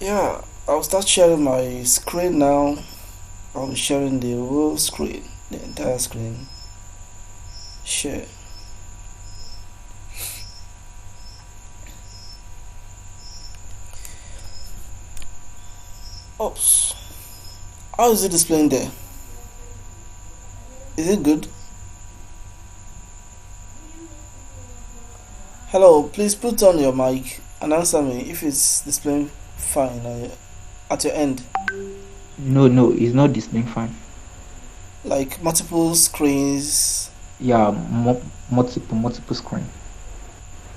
Yeah, I'll start sharing my screen now. I'm sharing the whole screen, the entire screen. Share. Oops. How is it displaying there? Is it good? Hello, please put on your mic and answer me if it's displaying fine at your end. No, no, it's not displaying fine. Like multiple screens. Yeah, multiple screen.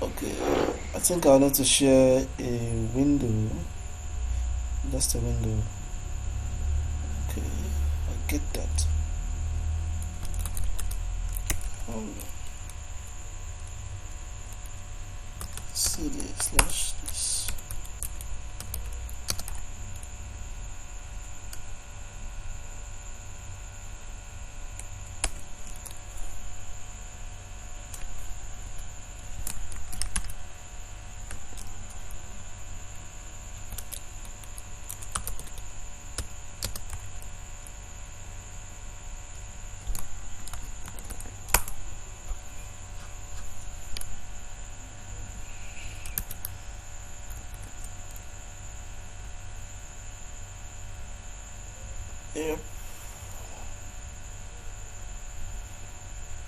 Okay, I think I'll need to share a window. Just a window. Okay, I get that. Um, cd slash this. Yep.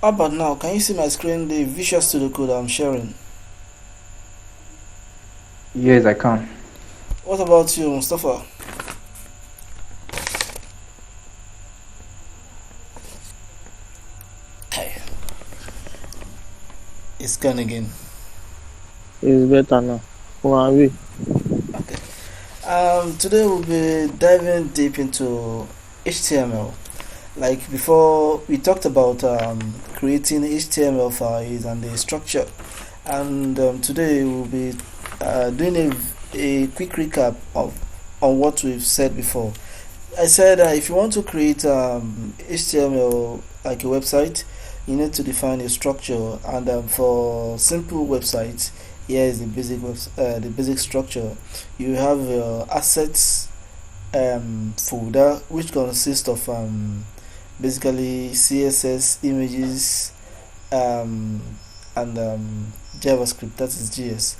How about now? Can you see my screen, the Visual Studio Code I'm sharing? Yes, I can. What about you, Mustafa? Hey, it's gone again. It's better now. Who are we? Okay. Today we'll be diving deep into HTML. Like before, we talked about creating HTML files and the structure, and today we'll be doing a quick recap of on what we've said before. I said if you want to create HTML like a website, you need to define a structure, and for simple websites, here is the basic structure. You have your assets folder, which consists of basically CSS images um, and JavaScript. That is JS.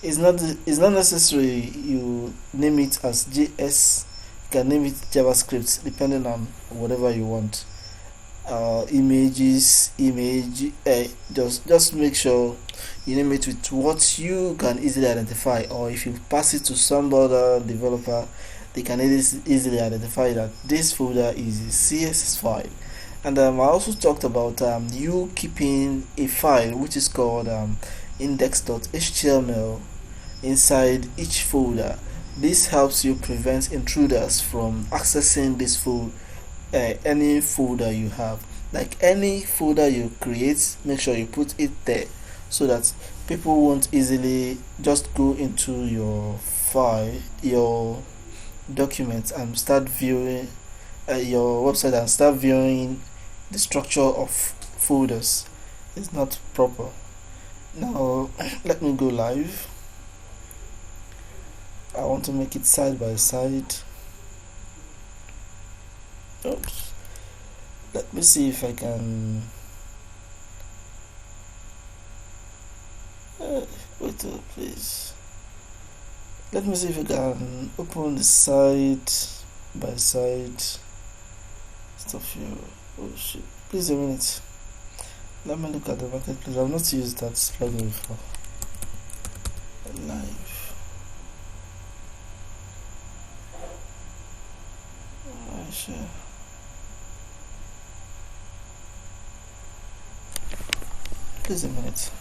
It's not necessary you name it as JS. You can name it JavaScript depending on whatever you want. Images, image. Just make sure you name it with what you can easily identify, or if you pass it to some other developer, they can easily identify that this folder is a CSS file. And I also talked about you keeping a file which is called index.html inside each folder. This helps you prevent intruders from accessing this any folder you have. Like any folder you create, make sure you put it there so that people won't easily just go into your file, your documents, and start viewing your website and start viewing the structure of folders. It's not proper. Now let me go live. I want to make it side by side. Oops. Let me see if I can wait please. Let me see if I can open the side by side stuff here. Oh shit. Please a minute. Let me look at the marketplace. I've not used that plugin before. Live. Sure. Please a minute.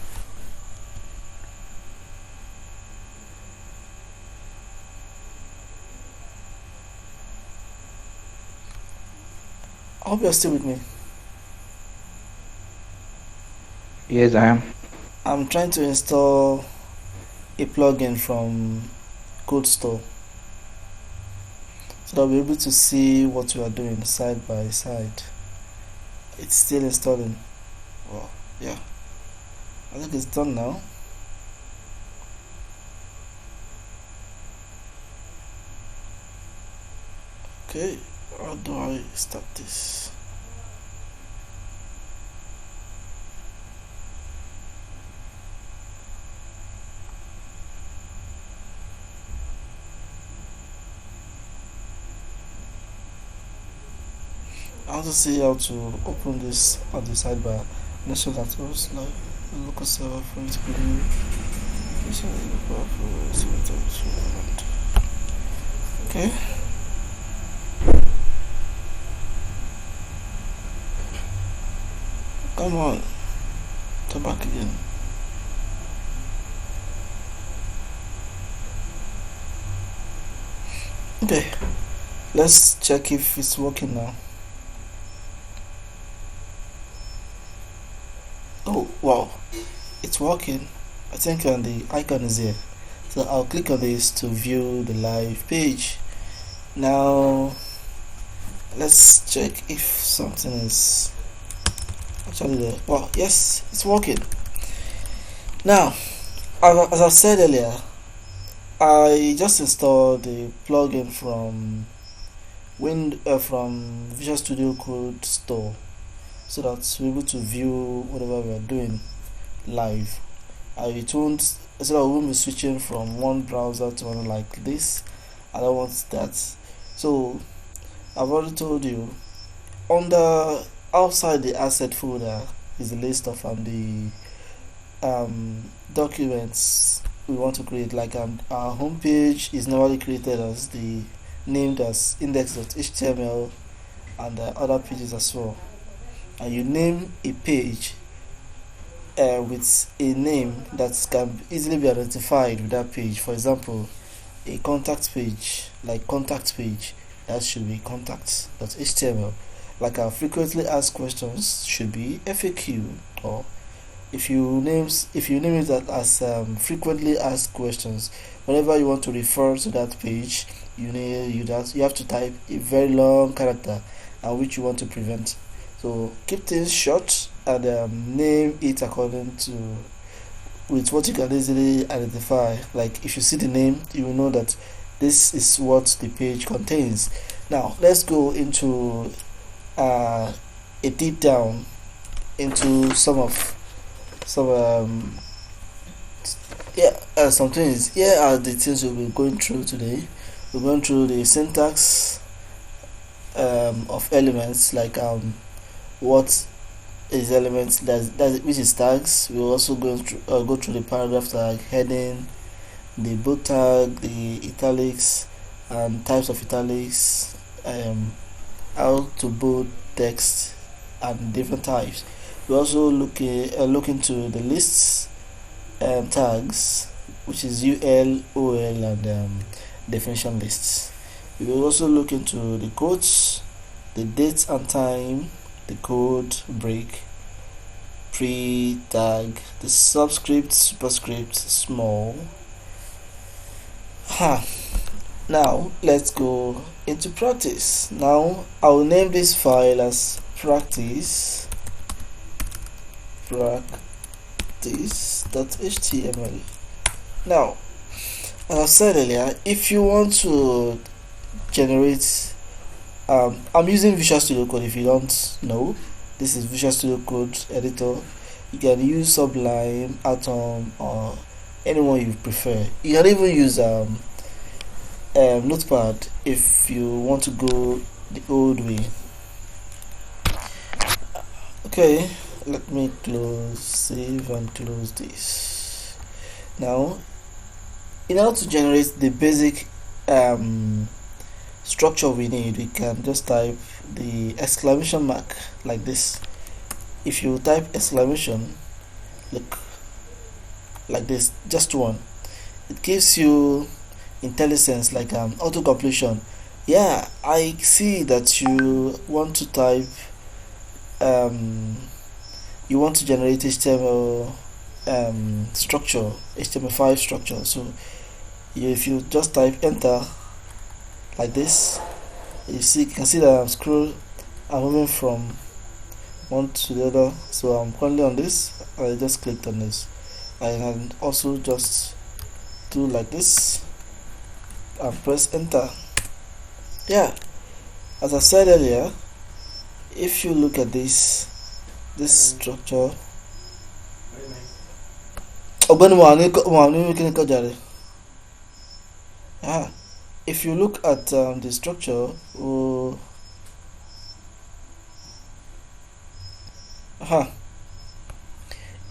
I hope you're still with me. Yes, I am. I'm trying to install a plugin from Code Store, so that I'll be able to see what we are doing side by side. It's still installing. Well, yeah, I think it's done now. Okay, how do I start this? I want to see how to open this on the sidebar. Make sure that it was like a local server for it to be new. Okay. Come on. Come back again. Okay. Let's check if it's working now. Oh wow, it's working. I think the icon is here, so I'll click on this to view the live page. Now let's check if something is actually there. Well, yes, it's working. Now, as I said earlier, I just installed the plugin from from Visual Studio Code Store, so that we're able to view whatever we are doing live. It won't, so I won't be switching from one browser to another like this. I don't want that. So I've already told you, under outside the asset folder is a list of the documents we want to create. Like our home page is normally created as the named as index.html, and other pages as well. And you name a page with a name that can easily be identified with that page. For example, a contact page, like contact page, that should be contact.html. Like our frequently asked questions should be FAQ, or if you name it as frequently asked questions, whenever you want to refer to that page, you have to type a very long character, and which you want to prevent. So keep things short and name it according to with what you can easily identify. Like if you see the name, you will know that this is what the page contains. Now let's go into a deep down into some things. Here are the things we'll be going through today. We're going through the syntax of elements, like what is elements, which is tags. We'll also go through the paragraph tag, heading, the bold tag, the italics, and types of italics, how to bold text, and different types. We also look into the lists tags, which is UL, OL, and definition lists. We will also look into the quotes, the date and time, the code break, pre-tag, the subscript, superscript, small. Now let's go into practice. Now I will name this file as practice.html. Now, as I said earlier, if you want to generate, I'm using Visual Studio Code. If you don't know, this is Visual Studio Code editor. You can use Sublime, Atom, or anyone you prefer. You can even use Notepad if you want to go the old way. Okay, let me save and close this. Now, in order to generate the basic structure we need, we can just type the exclamation mark like this. If you type exclamation, look like this, just one, it gives you IntelliSense, like auto completion. Yeah, I see that you want to type you want to generate HTML structure, HTML5 structure. So if you just type enter like this, you can see that I'm moving from one to the other. So I'm currently on this. I just clicked on this. I can also just do like this and press enter. Yeah, As I said earlier, if you look at this structure, if you look at the structure,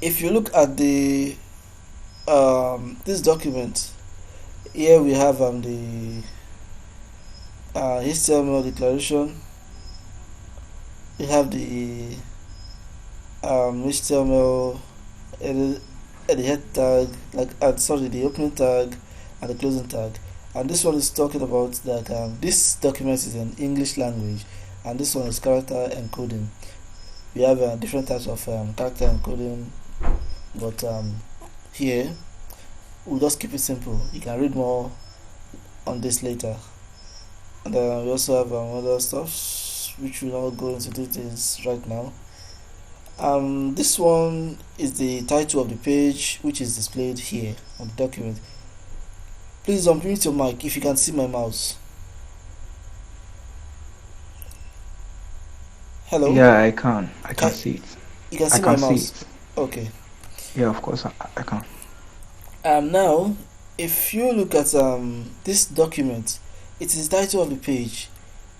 if you look at the this document, here we have the HTML declaration. We have the HTML the head tag, the opening tag and the closing tag. And this one is talking about that this document is in English language, and this one is character encoding. We have different types of character encoding, but here we'll just keep it simple. You can read more on this later. And we also have other stuff which will not go into details right now. This one is the title of the page, which is displayed here on the document. Please unmute your mic if you can see my mouse. Hello? Yeah, I can. I can see it. You can see my mouse? Okay. Yeah, of course I can. Now, if you look at this document, it is the title of the page.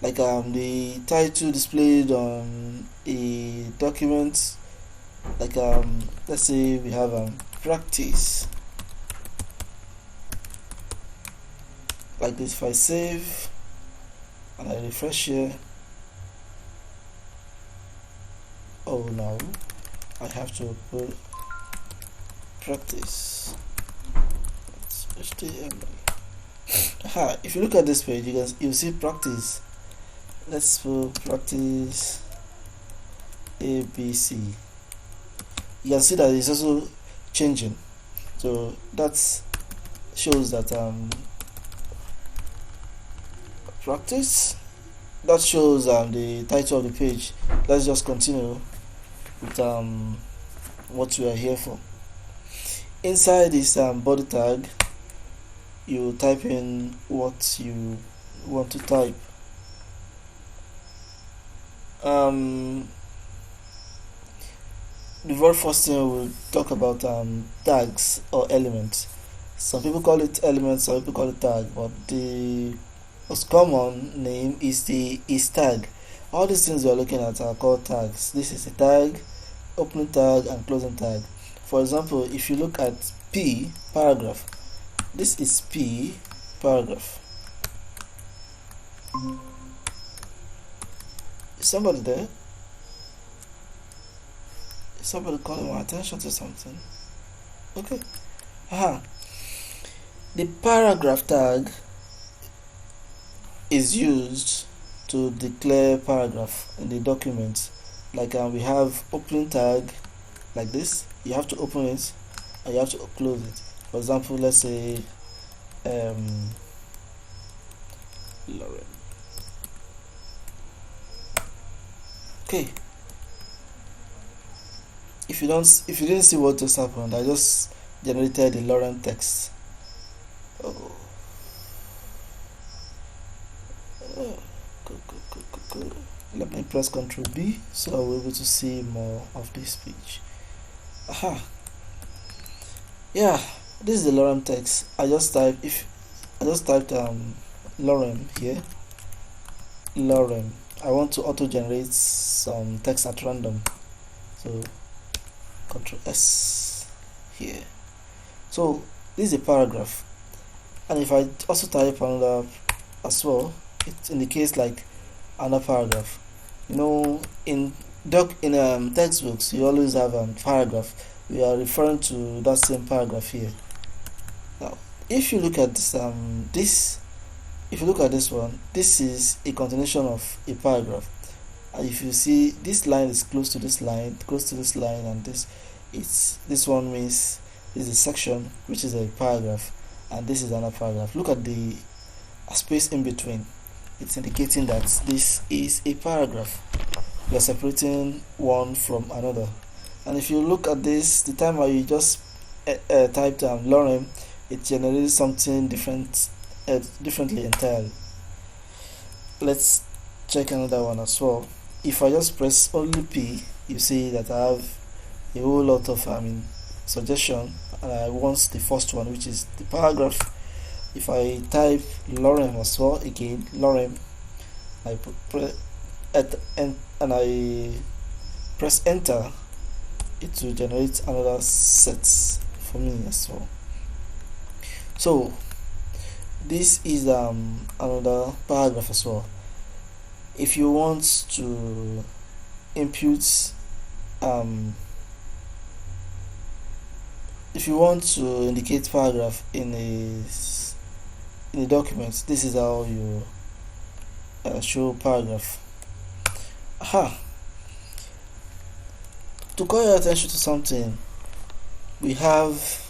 The title displayed on a document, let's say we have practice, like this. If I save and I refresh here, oh no, I have to put practice. It's HTML. If you look at this page, you see practice. Let's put practice ABC. You can see that it's also changing, so that shows that practice. That shows the title of the page. Let's just continue with what we are here for. Inside this body tag, you type in what you want to type. The very first thing we'll talk about tags or elements. Some people call it elements, some people call it tag, but the most common name is tag. All these things we are looking at are called tags. This is a tag, opening tag and closing tag. For example, if you look at P, paragraph, this is P, paragraph. Is somebody there? Is somebody calling my attention to something? Okay. The paragraph tag is used to declare paragraph in the document. We have opening tag like this. You have to open it and you have to close it. For example, let's say Lauren. Okay. If you didn't see what just happened, I just generated the Lauren text. Oh. Good. Let me press Ctrl B so I'll be able to see more of this page. Yeah, this is the Lauren text. I just typed Lauren here. Lauren. I want to auto generate some text at random, so Ctrl S here. So this is a paragraph, and if I also type another as well, it indicates like another paragraph. In textbooks you always have a paragraph. We are referring to that same paragraph here. Now if you look at this, if you look at this one, this is a continuation of a paragraph, and if you see this line is close to this line, and this one means this is a section which is a paragraph, and this is another paragraph. Look at the space in between. It's indicating that this is a paragraph. We are separating one from another. And if you look at this, the time where you just typed Lauren, it generated something differently entirely. Let's check another one as well. If I just press only P, you see that I have a whole lot of suggestion, and I want the first one, which is the paragraph. If I type lorem as well, again lorem, I and I press enter, it will generate another set for me as well. So this is another paragraph as well. If you want to input if you want to indicate paragraph in a document, this is how you show paragraph. To call your attention to something, we have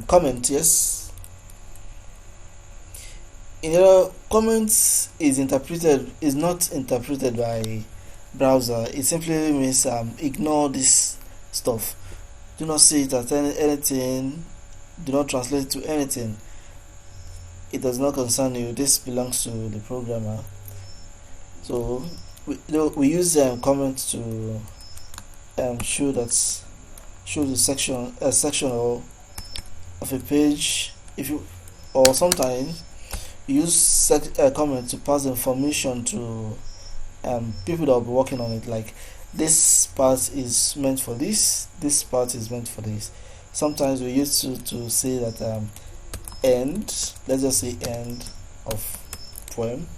comment. Yes, in your comments is not interpreted by browser. It simply means ignore this stuff. Do not see it as anything. Do not translate it to anything. It does not concern you. This belongs to the programmer. So we use comment to show the section of a page. Or sometimes you use comment to pass information to people that will be working on it, like this part is meant for this part is meant for this. Sometimes we used to say that end, let's just say end of poem,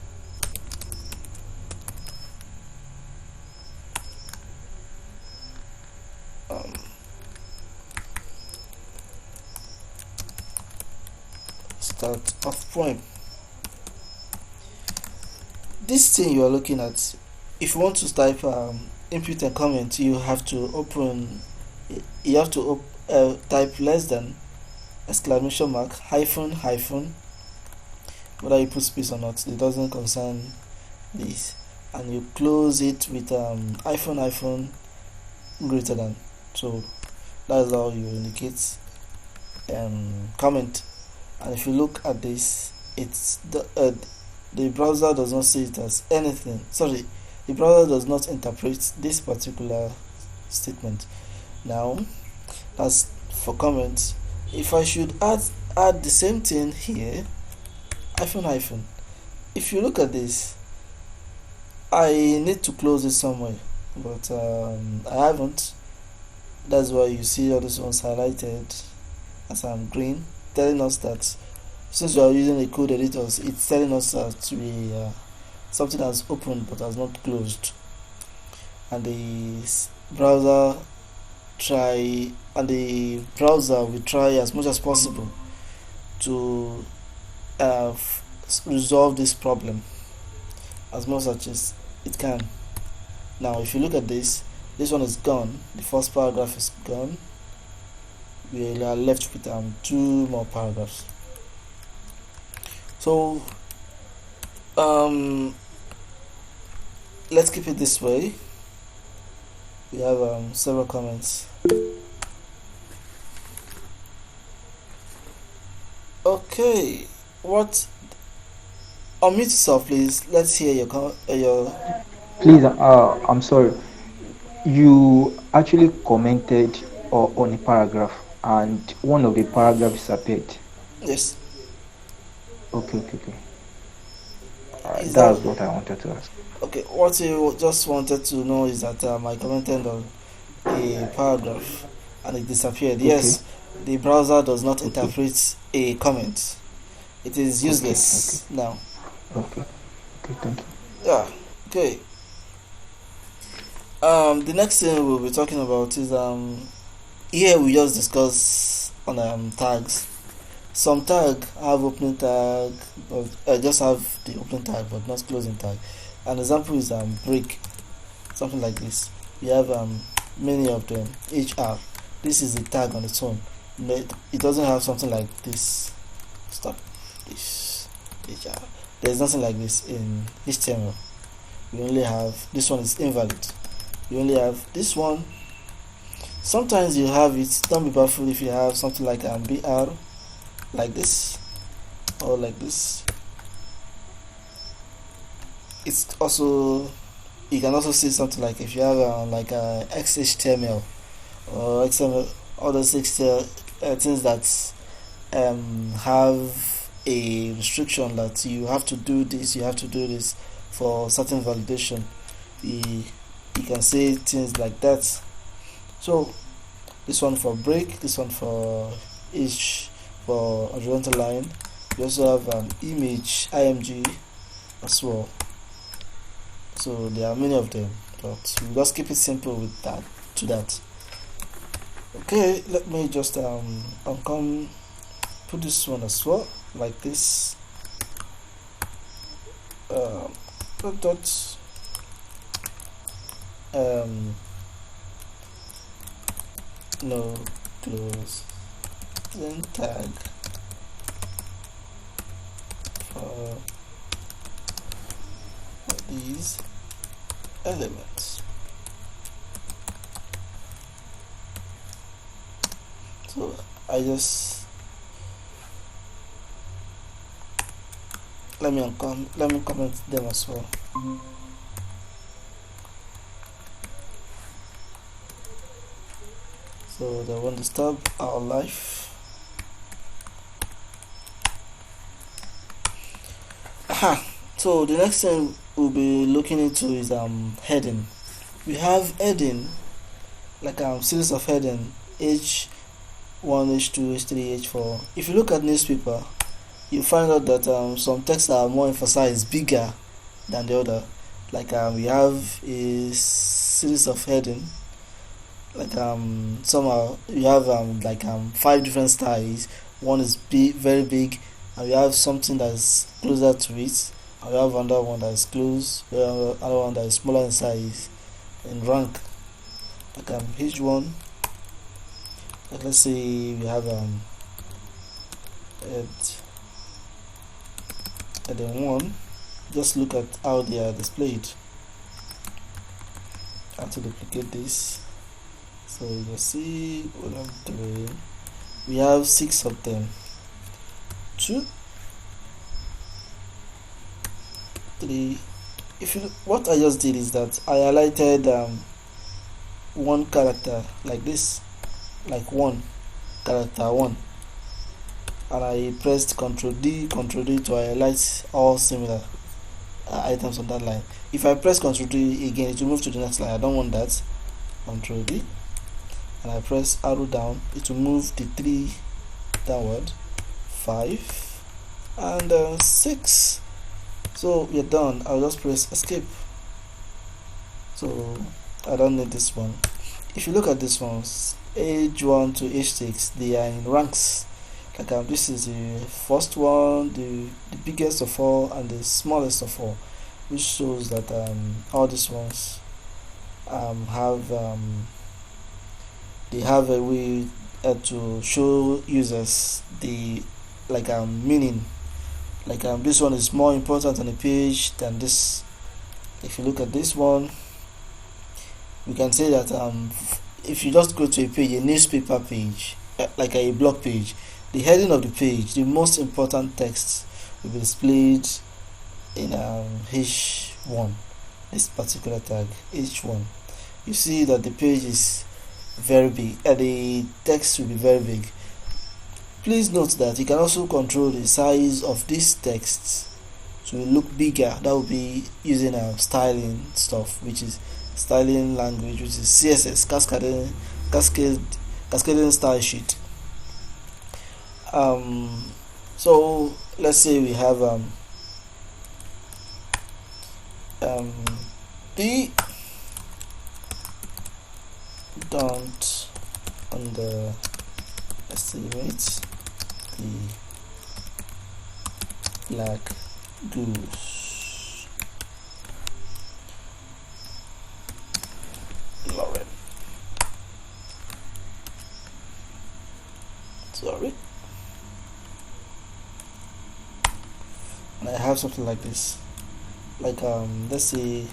start of poem. This thing you are looking at, if you want to type input and comment, you have to type less than, exclamation mark, hyphen, whether you put space or not, it doesn't concern this, and you close it with hyphen greater than. So that's how you indicate comment. And if you look at this, it's the browser does not see it as anything. Sorry, the browser does not interpret this particular statement. Now, that's for comments. If I should add the same thing here, hyphen. If you look at this, I need to close it somewhere, but I haven't. That's why you see all these ones highlighted as green, telling us that since we are using the code editors, it's telling us that we something has opened but has not closed, and the browser will try as much as possible to resolve this problem as much as it can. Now, if you look at this one is gone. The first paragraph is gone. We are left with 2 more paragraphs. So let's keep it this way. We have several comments. Okay, unmute yourself, please. Let's hear your. Please, I'm sorry. You actually commented on a paragraph, and one of the paragraphs disappeared. Yes. Okay. That's what I wanted to ask. Okay, what you just wanted to know is that I commented on a paragraph and it disappeared. Okay. Yes, the browser does not interpret a comment. It is useless now. Okay, thank you. Yeah, okay. The next thing we'll be talking about is here we just discuss on tags. Some tag have opening tag, but just have the opening tag but not closing tag. An example is break, something like this. We have many of them. HR, this is the tag on its own. It doesn't have something like this. Stop this. HR. There's nothing like this in HTML. We only have this one is invalid. We only have this one. Sometimes you have it. Don't be baffled if you have something like BR. like this or like this. It's also, you can also see something like if you have like a XHTML or XML, all those things that have a restriction that you have to do this, you have to do this for certain validation. You can say things like that. So this one for break, this one for each for horizontal line. We also have image img as well. So there are many of them, but we'll just keep it simple with that to that. Okay, let me just come put this one as well like this. Dot no close then tag for these elements. So I just let me comment them as well. So they won't disturb our life. Aha. So the next thing we'll be looking into is heading. We have heading like series of heading H1, H2, H3, H4. If you look at newspaper, you find out that some texts are more emphasized, bigger than the other. Like we have a series of heading. Like somehow you have like 5 different styles. One is big, very big, and we have something that is closer to it. And we have another one that is close. We have another one that is smaller in size, in rank. Like each one. Like let's say we have and then one. Just look at how they are displayed. I have to duplicate this. So you see what I'm doing. We have 6 of them. 2, 3. If you, what I just did is that I highlighted one character like this, like one character 1, and I pressed Ctrl D to highlight all similar items on that line. If I press Ctrl D again, it will move to the next line. I don't want that. Ctrl D, and I press arrow down, it will move the 3 downward, 5 and 6. So we're done. I'll just press escape. So I don't need this one. If you look at this ones, H1 to H6, they are in ranks. Like this is the first one, the biggest of all, and the smallest of all, which shows that all these ones have they have a way to show users the meaning. Like this one is more important on the page than this. If you look at this one, we can say that if you just go to a page, a newspaper page, like a blog page, the heading of the page, the most important text will be displayed in H1, this particular tag H1. You see that the page is very big, the text will be very big. Please note that you can also control the size of this text to look bigger. That will be using styling stuff, which is styling language, which is CSS, cascading style sheet. So let's say we have the don't on the estimate the black goose Lauren. Sorry. And I have something like this. Like let's say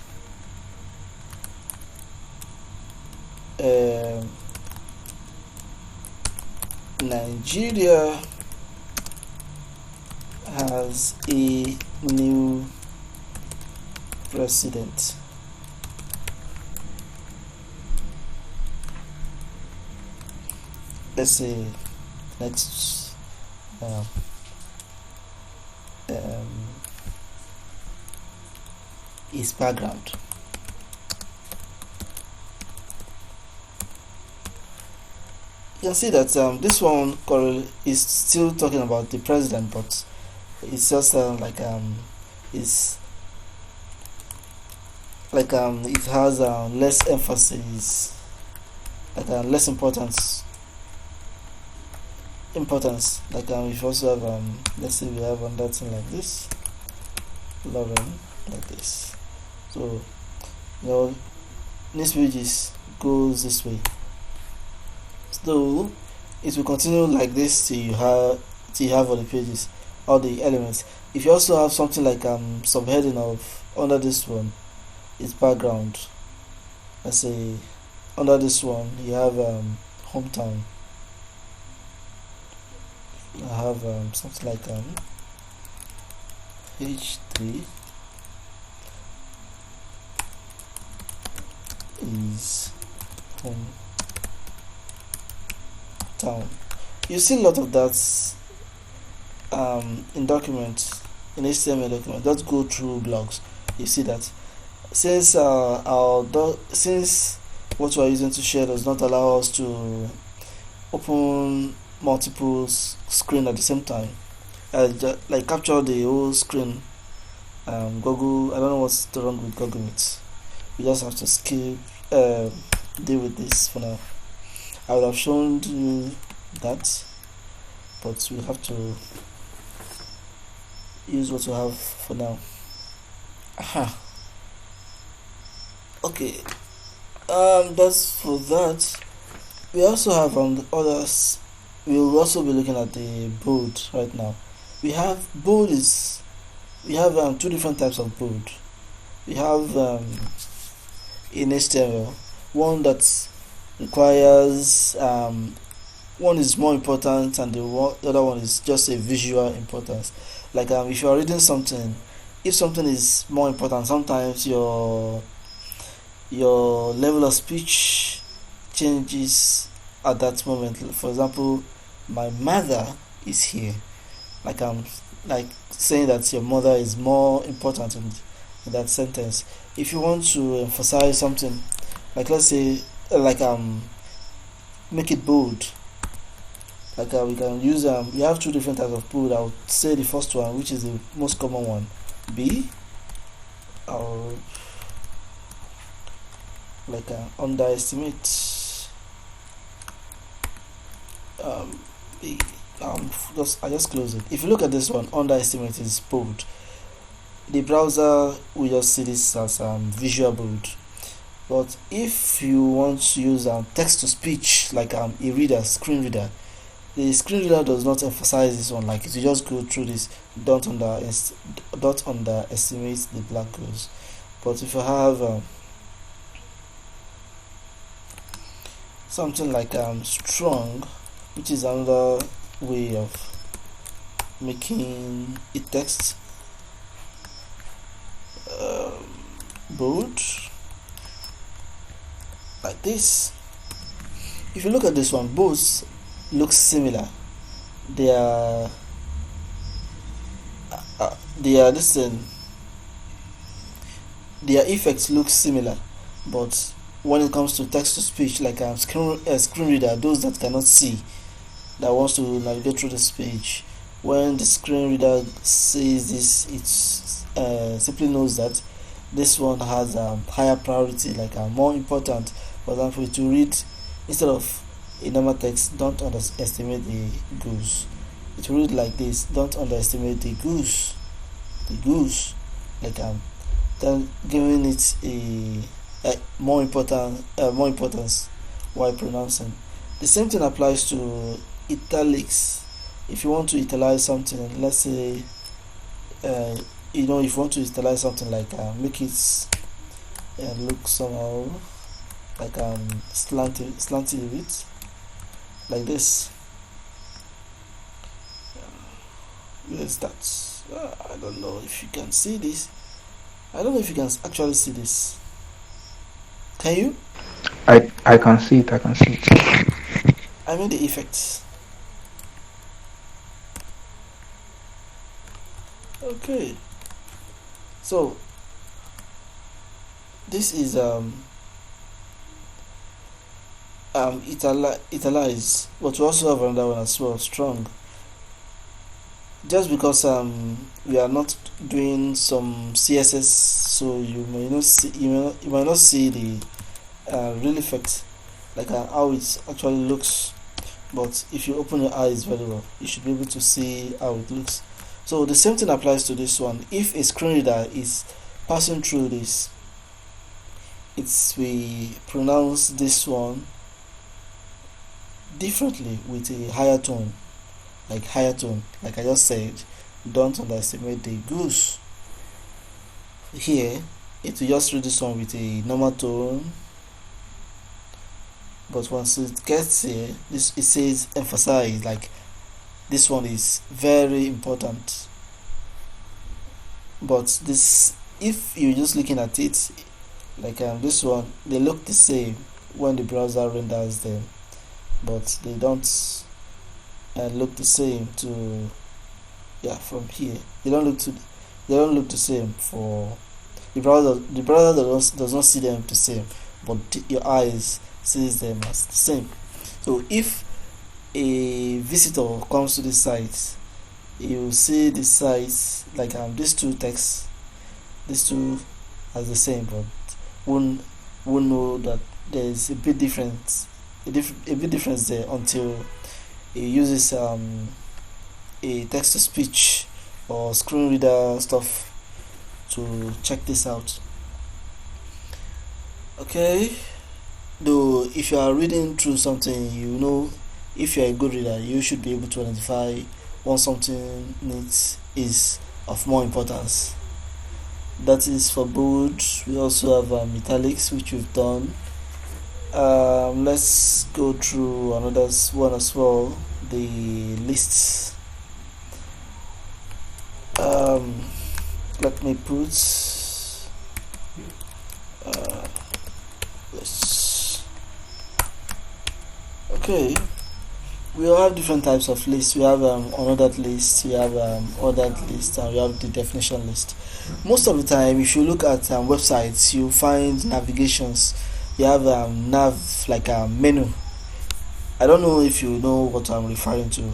Nigeria as a new president. Let's say next is background. You can see that this one is still talking about the president, but it's just it's it has less emphasis, less importance. Like if you also have let's say we have another thing like this, Lauren, like this. So next pages goes this way. So it will continue like this till you have all the pages, all the elements. If you also have something like subheading of under this one, it's background. Let's say under this one you have hometown. I have something like H3 is hometown. You see a lot of that in documents, in HTML documents. Let's go through blogs. You see that since since what we are using to share does not allow us to open multiple screen at the same time, like capture the whole screen. Google, I don't know what's wrong with Google Meet. We just have to skip deal with this for now. I would have shown you that, but we have to use what we have for now. Aha. Okay. That's for that. We also have others. We will also be looking at the bold right now. We have two different types of bold. We have in HTML one that requires one is more important and the other one is just a visual importance. Like if you are reading something, if something is more important, sometimes your level of speech changes at that moment. For example, my mother is here. Like I'm like saying that your mother is more important in that sentence. If you want to emphasize something, like let's say make it bold. Like we can use we have two different types of bold. I would say the first one, which is the most common one, B, or like underestimate. B. I just close it. If you look at this one, underestimate is bold. The browser will just see this as visual bold. But if you want to use text to speech, like a reader, screen reader, the screen reader does not emphasize this one. Like if you just go through this, don't underestimate the black goals. But if you have something like strong, which is another way of making a text bold, like this. If you look at this one, both looks similar. Their effects look similar, but when it comes to text to speech, like screen reader, those that cannot see, that wants to navigate through this page, when the screen reader sees this, it simply knows that this one has higher priority, like more important. For example, to read, instead of a normal text, don't underestimate the goose. It will read like this: don't underestimate the goose. The goose, like then giving it a more importance while pronouncing. The same thing applies to italics. If you want to italize something, let's say if you want to italize something, like make it look somehow like slanted a bit, like this. Yes, that's I don't know if you can see this. I don't know if you can actually see this. Can you? I can see it. I can see it. I mean the effects. Okay. So this is italize, but we also have another one as well, strong. Just because we are not doing some CSS, so you might not see the real effect, like how it actually looks. But if you open your eyes very well, you should be able to see how it looks. So the same thing applies to this one. If a screen reader is passing through this, we pronounce this one differently with a higher tone, like I just said. Don't underestimate the goose. Here it will just read this one with a normal tone, but once it gets here, it says emphasize, like this one is very important. But this, if you're just looking at it, like this one, they look the same when the browser renders them, but they don't look the same to from here. They don't look the same for the browser. The browser does not see them the same, but your eyes sees them as the same. So if a visitor comes to this site, you will see the site like these two texts, these two as the same, but won't know that there is a bit difference, a bit difference there until it uses a text to speech or screen reader stuff to check this out. Okay, though if you are reading through something, if you are a good reader, you should be able to identify when something is of more importance. That is for bold. We also have italics, which we've done. Let's go through another one as well, the lists. Let me put lists. Okay, we all have different types of lists. We have unordered list, we have ordered list, and we have the definition list. Most of the time, if you look at websites, you find navigations. You have nav, like a menu. I don't know if you know what I'm referring to.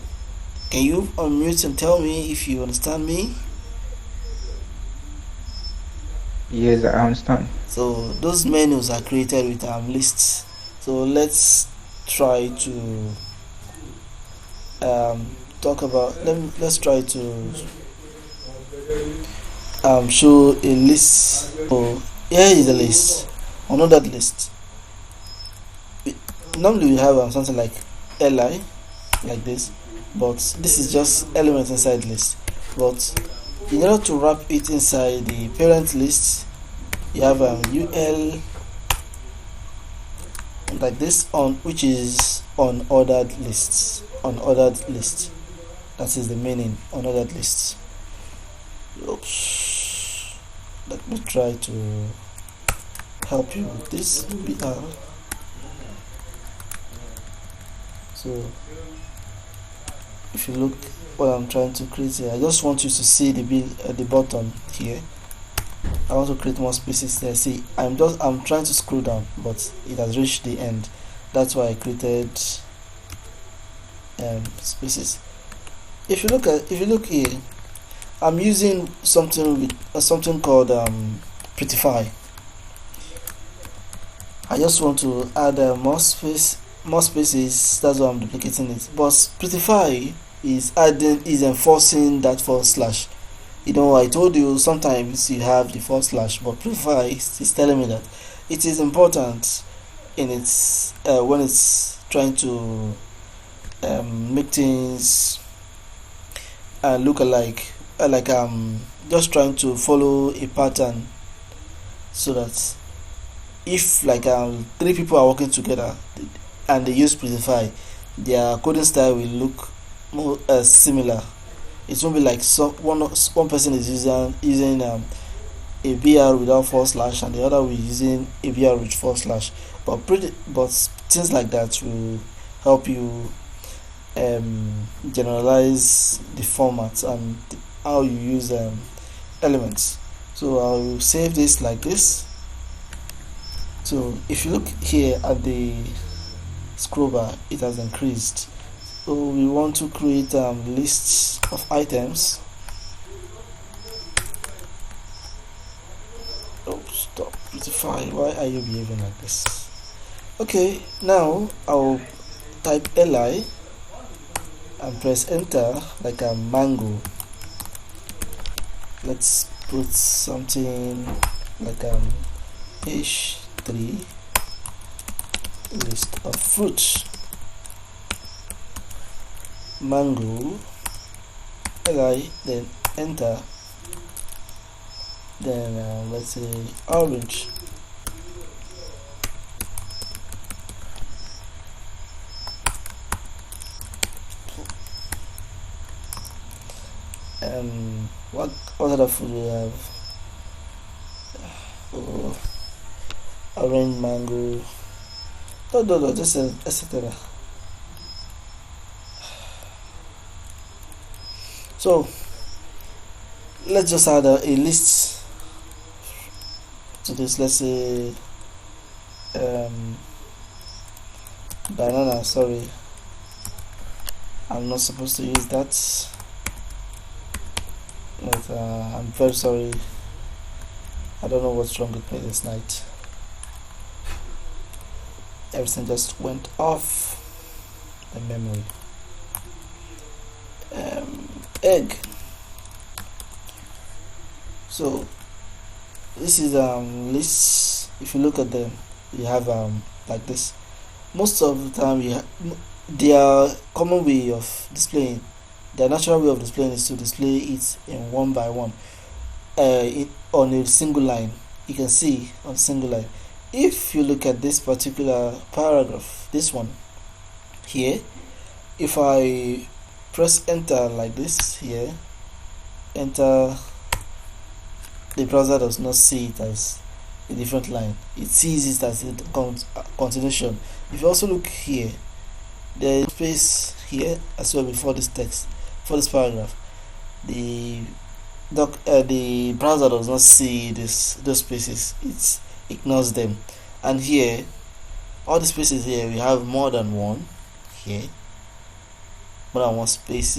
Can you unmute and tell me if you understand me? Yes, I understand. So those menus are created with lists. So let's try to talk about. Let's try to show a list. So here is the list. Another list. Normally we have something like li, like this, but this is just elements inside list. But in order to wrap it inside the parent list, you have ul, like this, on which is unordered lists. Unordered list. That is the meaning. Unordered lists. Oops. Let me try to help you with this. BR. So if you look what I'm trying to create here, I just want you to see the button here. I want to create more spaces there. See, I'm trying to scroll down, but it has reached the end. That's why I created spaces. If you look here, I'm using something with something called Prettify. I just want to add more spaces. That's why I'm duplicating it. But Prettify is enforcing that /. I told you sometimes you have the /, but Prettify is telling me that it is important in its when it's trying to make things look alike, like just trying to follow a pattern, so that if like 3 people are working together and they use Prettify, their coding style will look more similar. it won't be like one person is using a BR without forward slash and the other will be using a BR with forward slash. But things like that will help you generalize the format and how you use elements. So I'll save this like this. So if you look here at the scroll bar, it has increased. So we want to create lists of items. Oh, stop, beautify, why are you behaving like this? Okay, now I'll type li and press enter like a mango. Let's put something like h3 list of fruits, mango, li, then enter, then let's say orange, what other food we have? Oh, orange, mango, no, just etc. So let's just add a list to this. Let's say banana. Sorry, I'm not supposed to use that, but I'm very sorry. I don't know what's wrong with me this night. Everything just went off the memory. Egg. So this is lists. If you look at them, you have like this. Most of the time, their common way of displaying, their natural way of displaying is to display it in one by one, on a single line. You can see on single line. If you look at this particular paragraph, this one here, if I press enter like this here, enter, the browser does not see it as a different line, it sees it as a continuation. If you also look here, there is space here as well before this text, for this paragraph. The browser does not see those spaces, it ignores them. And here, all the spaces here, we have more than one here, more than one space.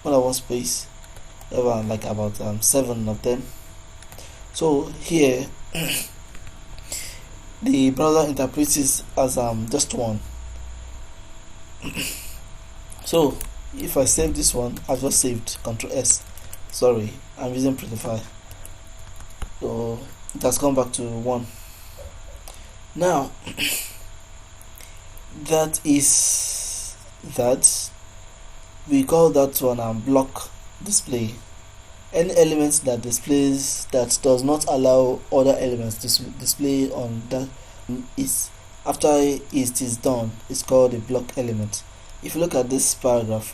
We have like about 7 of them. So here the browser interprets it as just one. So if I save this one, I've just saved Ctrl S. Sorry, I'm using Prettify, so it has come back to 1. Now that we call that one block display. Any element that displays, that does not allow other elements to display on that, is after it is done, it's called a block element. If you look at this paragraph,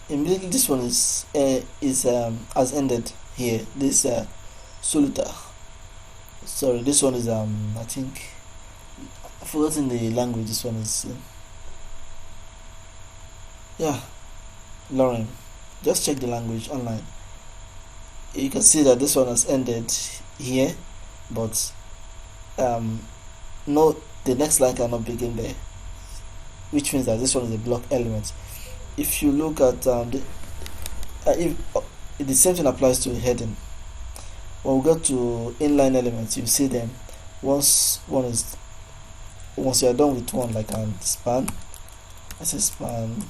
immediately this one is has ended here. This soluta. Sorry, this one is I think I've forgotten the language. This one is Lauren. Just check the language online. You can see that this one has ended here, but no, the next line cannot begin there, which means that this one is a block element. If you look at the same thing applies to heading. When we go to inline elements, you see them. Once you are done with one, like span, I say span.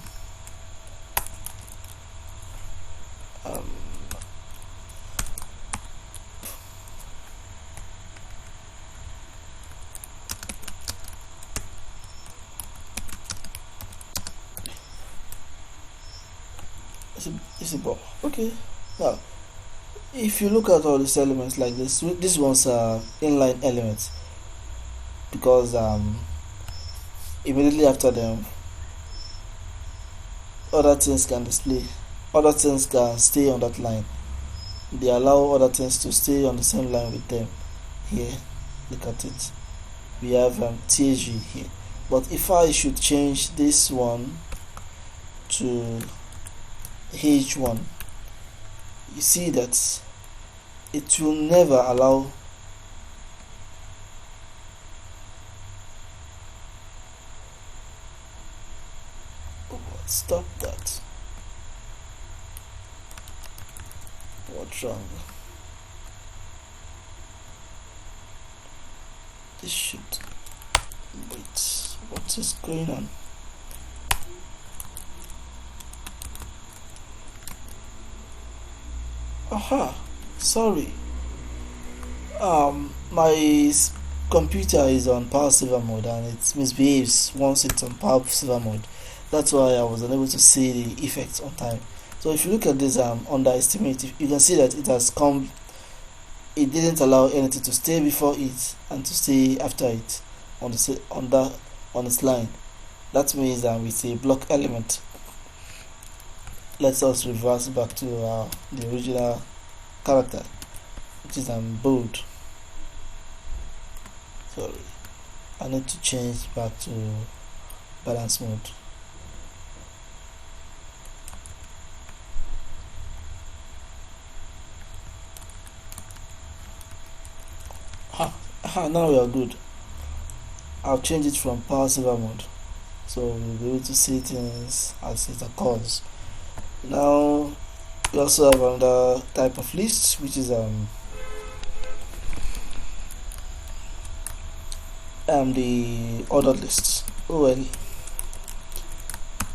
It's a ball. Okay. Now, if you look at all these elements like this, these ones are inline elements because immediately after them, other things can display. other things can stay on that line. They allow other things to stay on the same line with them. Here, look at it. We have TSG here. But if I should change this one to H1, you see that it will never allow stop that. What's wrong? This should wait. What is going on? Aha, sorry. My computer is on power saver mode and it misbehaves once it's on power saver mode. That's why I was unable to see the effects on time. So if you look at this underestimate, you can see that it has come. It didn't allow anything to stay before it and to stay after it on its line. That means that with a block element. Let us reverse back to the original character, which is bold. Sorry, I need to change back to balance mode. Now we are good. I'll change it from power saver mode, so we'll be able to see things as it occurs. Now we also have another type of list, which is the ordered list. OL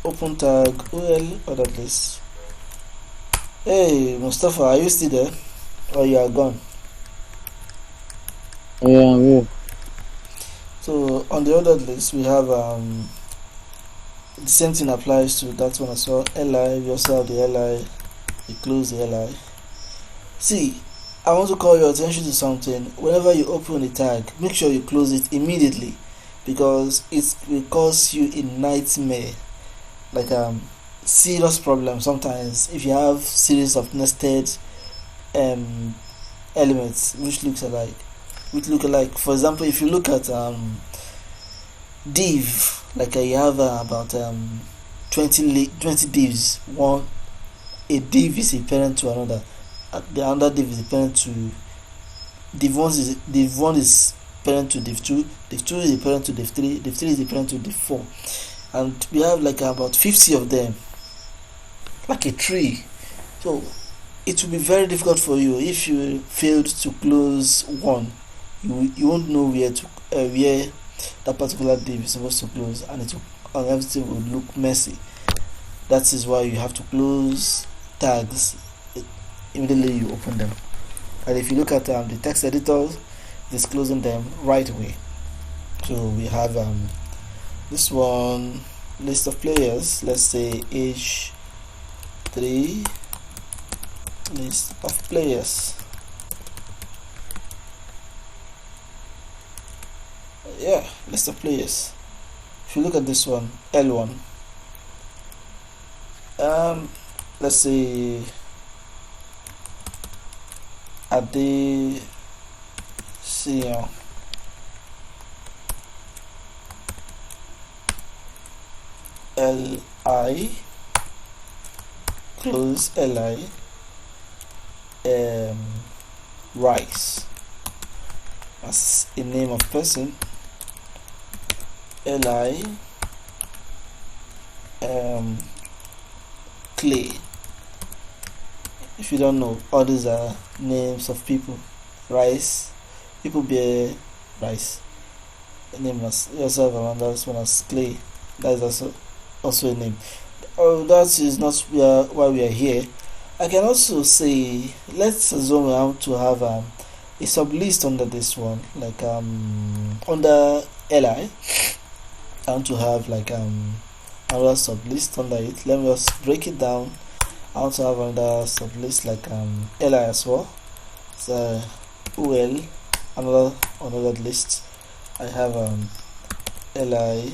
open tag OL ordered list. Hey Mustafa, are you still there or you are gone? Yeah, I'm here. So on the ordered list we have the same thing applies to that one as well. Li, we also have the Li, we close the Li. See, I want to call your attention to something. Whenever you open a tag, make sure you close it immediately, because it will cause you a nightmare, like serious problem sometimes if you have series of nested elements which look alike. For example, if you look at div, like you have about 20 divs. A div is a parent to another. The other div is a parent to div 1 is parent to div 2. Div 2 is a parent to div 3. Div 3 is a parent to div 4. And we have like about 50 of them, like a tree. So it will be very difficult for you if you failed to close one. You won't know where that particular div is supposed to close, and everything will look messy. That is why you have to close tags immediately you open them. And if you look at the text editor, it's closing them right away. So we have this one, list of players. Let's say H3 list of players. Yeah, list of players. If you look at this one, L1, let's say Ade Sion, Li, close Li, Rice, as a name of person. Li, Clay. If you don't know, all these are names of people. Rice, people bear rice. The name was, you also have another one as Clay. That is also a name. Oh, that is not why we are here. I can also say, let's assume we want to have a sublist under this one, like under Li. I want to have like another sublist under it. Let me just break it down. I want to have another sublist like Li as well. So OL, another list. I have Li,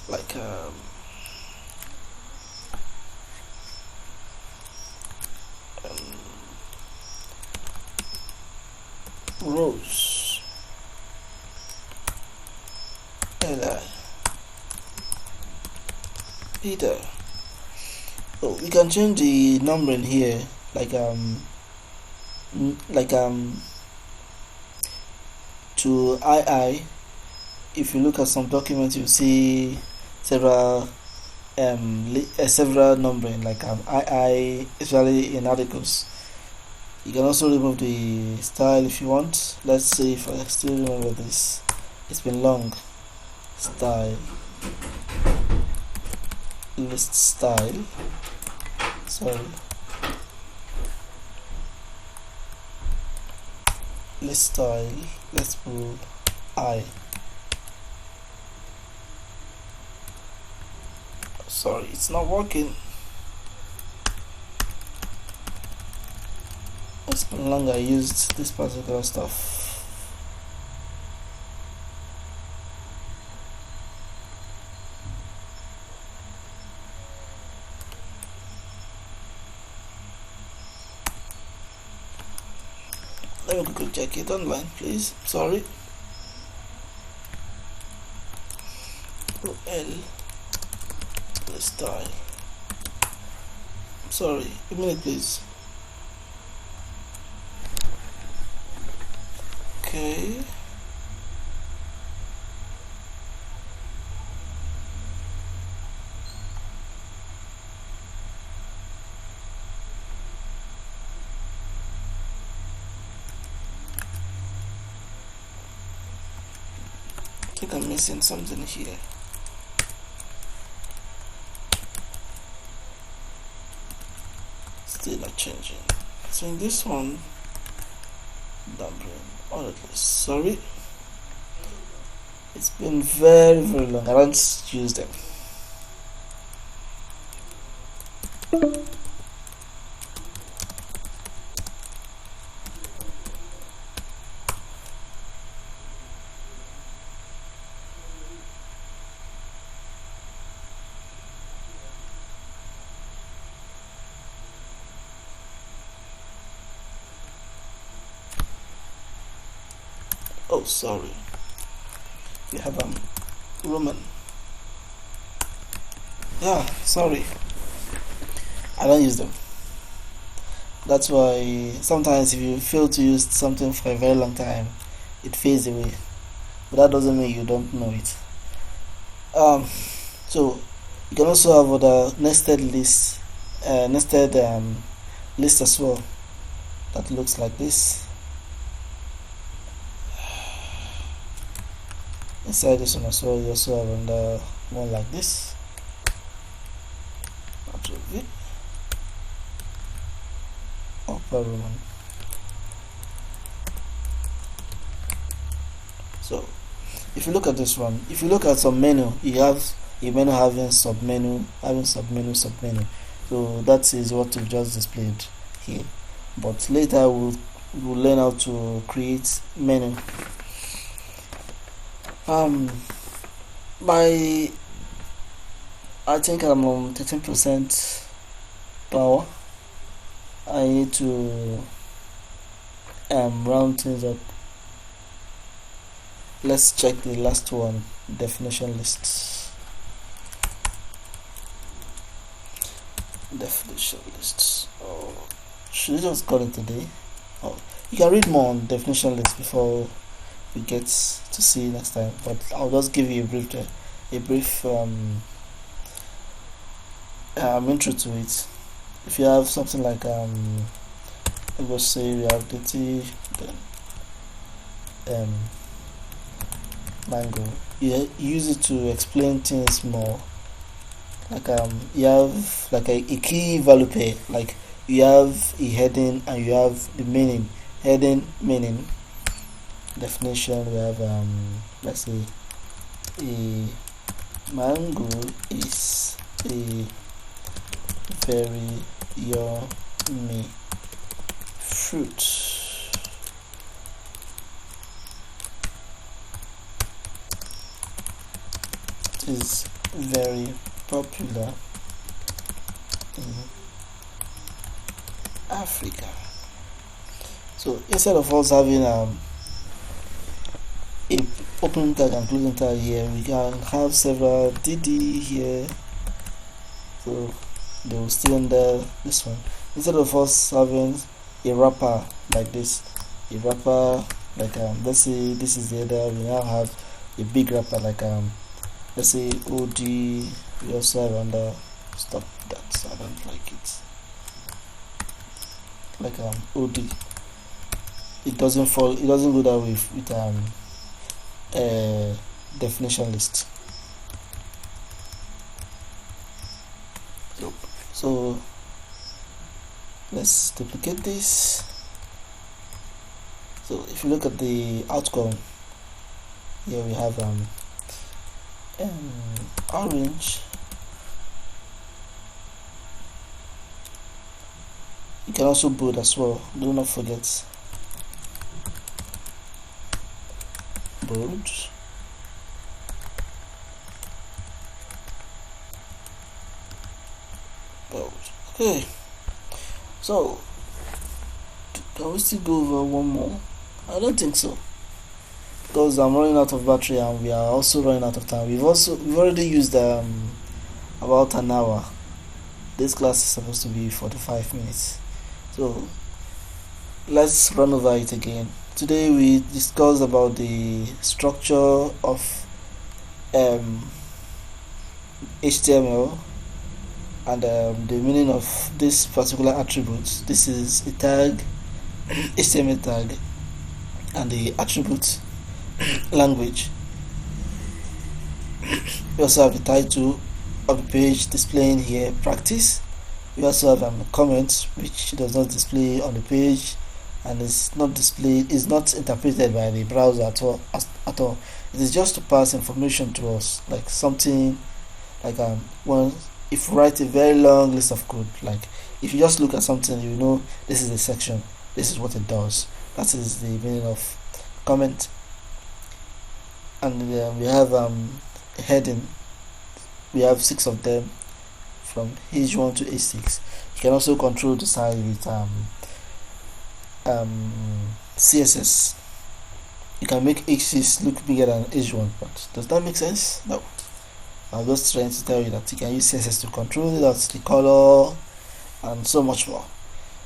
like Rose. Ella. Peter. Oh, we can change the numbering here, like to II. If you look at some documents, you see several several numbering, like II, especially in articles. You can also remove the style if you want. Let's see if I still remember this. It's been long. Style, list style. Sorry. List style. Let's put I. Sorry, it's not working. It's been long I used this particular stuff. Let me quickly check it online, please. Sorry. L style. Sorry, a minute, please. Okay. I think I'm missing something here. Still not changing. So in this one, numbering all at least. Sorry, it's been very long. I haven't used them. Oh, sorry. We have Roman. Yeah, sorry. I don't use them. That's why sometimes if you fail to use something for a very long time, it fades away. But that doesn't mean you don't know it. So you can also have other nested lists, list as well. That looks like this. Inside this one as well, you also have another one like this. Upper Roman. So if you look at this one, if you look at some menu, you have a menu having submenu, submenu. So that is what we've just displayed here. But later we'll learn how to create menu. I think I'm on 13% power. I need to round things up. Let's check the last one, definition lists. Oh, should we just call it today? Oh, you can read more on definition lists before we get to see next time, but I'll just give you a brief intro to it. If you have something like let's say reality, then Mango, you use it to explain things more. Like you have like a key value pair, like you have a heading and you have the meaning. Heading, meaning, definition. We have let's say a mango is a very yummy fruit. It is very popular in Africa. So instead of us having a opening tag and closing tag here. We can have several dd here, so they will stay under this one, instead of us having a wrapper like this, a wrapper like let's say this is the header. We now have a big wrapper like let's say od. We also have under, stop that, I don't like it, like od. It doesn't fall, it doesn't go that way with definition list. So let's duplicate this. So if you look at the outcome here, we have orange. You can also bold as well, do not forget bold. Okay, so can we still go over one more? I don't think so, because I'm running out of battery and we are also running out of time. We've already used about an hour. This class is supposed to be 45 minutes, so let's run over it again. Today we discussed about the structure of HTML and the meaning of this particular attribute. This is a tag, HTML tag, and the attribute language. We also have the title of the page displaying here, practice. We also have comments, which does not display on the page and is not displayed, is not interpreted by the browser at all. It is just to pass information to us, like something like if you write a very long list of code, like if you just look at something, you know this is a section, this is what it does. That is the meaning of comment. And we have a heading. We have 6 of them from H1 to H6. You can also control the size with CSS. You can make H6 look bigger than H1, but does that make sense? No. I'm just trying to tell you that you can use CSS to control it, that's the color and so much more.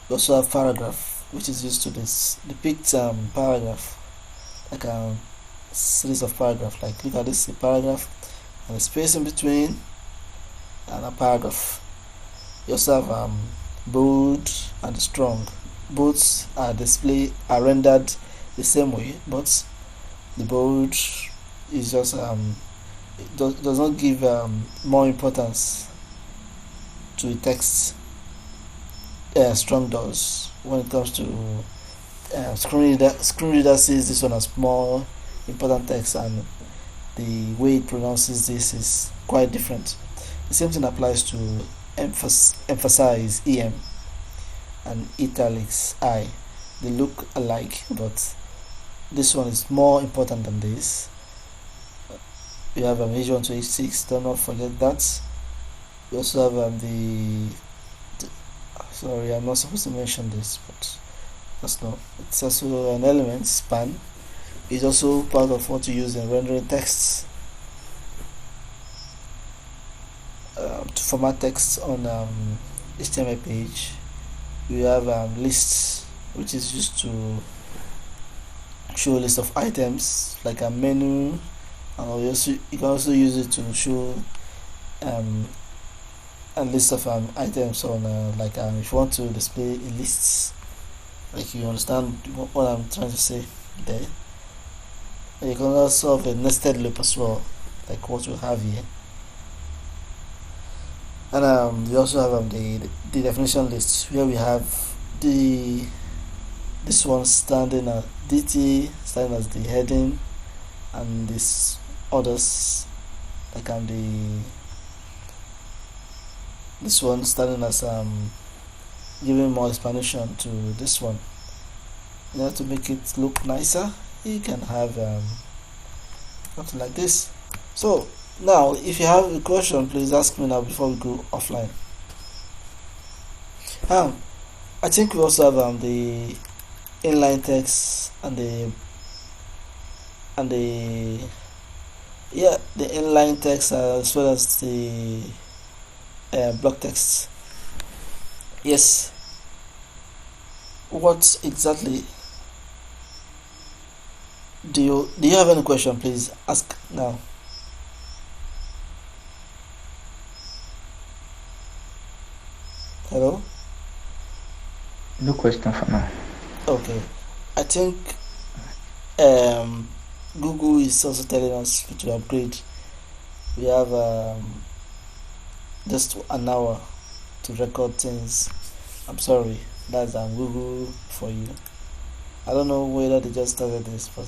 We also have paragraph, which is used to depict paragraph, like a series of paragraph. Like look at this, a paragraph and a space in between and a paragraph. You also have bold and strong. Both are rendered the same way, but the bold is just it does not give more importance to the text. Strong does. When it comes to screen reader sees this one as more important text, and the way it pronounces this is quite different. The same thing applies to emphasize EM and italics I. They look alike, but this one is more important than this. We have H1 to H6, do not forget that. We also have sorry, I'm not supposed to mention this, but that's no. It's also an element span. It's also part of what you use in rendering texts. To format text on HTML page, we have lists, which is used to show a list of items like a menu, and you can also use it to show a list of items on like if you want to display a list, like you understand what I'm trying to say there. And you can also have a nested loop as well, like what we have here. And we also have the definition list, where we have this one standing at DT, standing as the heading, and this others like this one standing as giving more explanation to this one. You have to make it look nicer. You can have something like this. So now, if you have a question, please ask me now before we go offline. I think we also have the inline text and the and the inline text as well as the block text. Yes. What exactly do you have any question? Please ask now. Hello. No question for now. Okay. I think um, Google is also telling us to upgrade. We have just an hour to record things. I'm sorry, that's Google for you. I don't know whether they just started this, but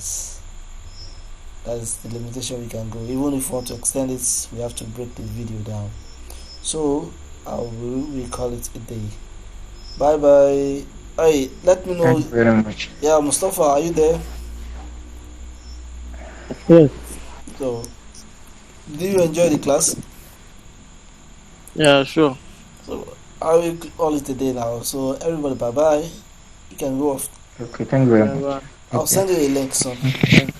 that's the limitation we can go. Even if we want to extend it, we have to break the video down. So we call it a day. Bye bye. Hey, let me know. Thank you very much. Yeah, Mustafa, are you there? Yes. So, do you enjoy the class? Yeah, sure. So, I will call it a day now. So, everybody, bye bye. You can go off. Okay, thank you very Yeah, much. bye. I'll Okay. send you a link soon. Bye.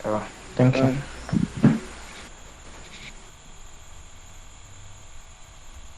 Uh, thank you. Bye.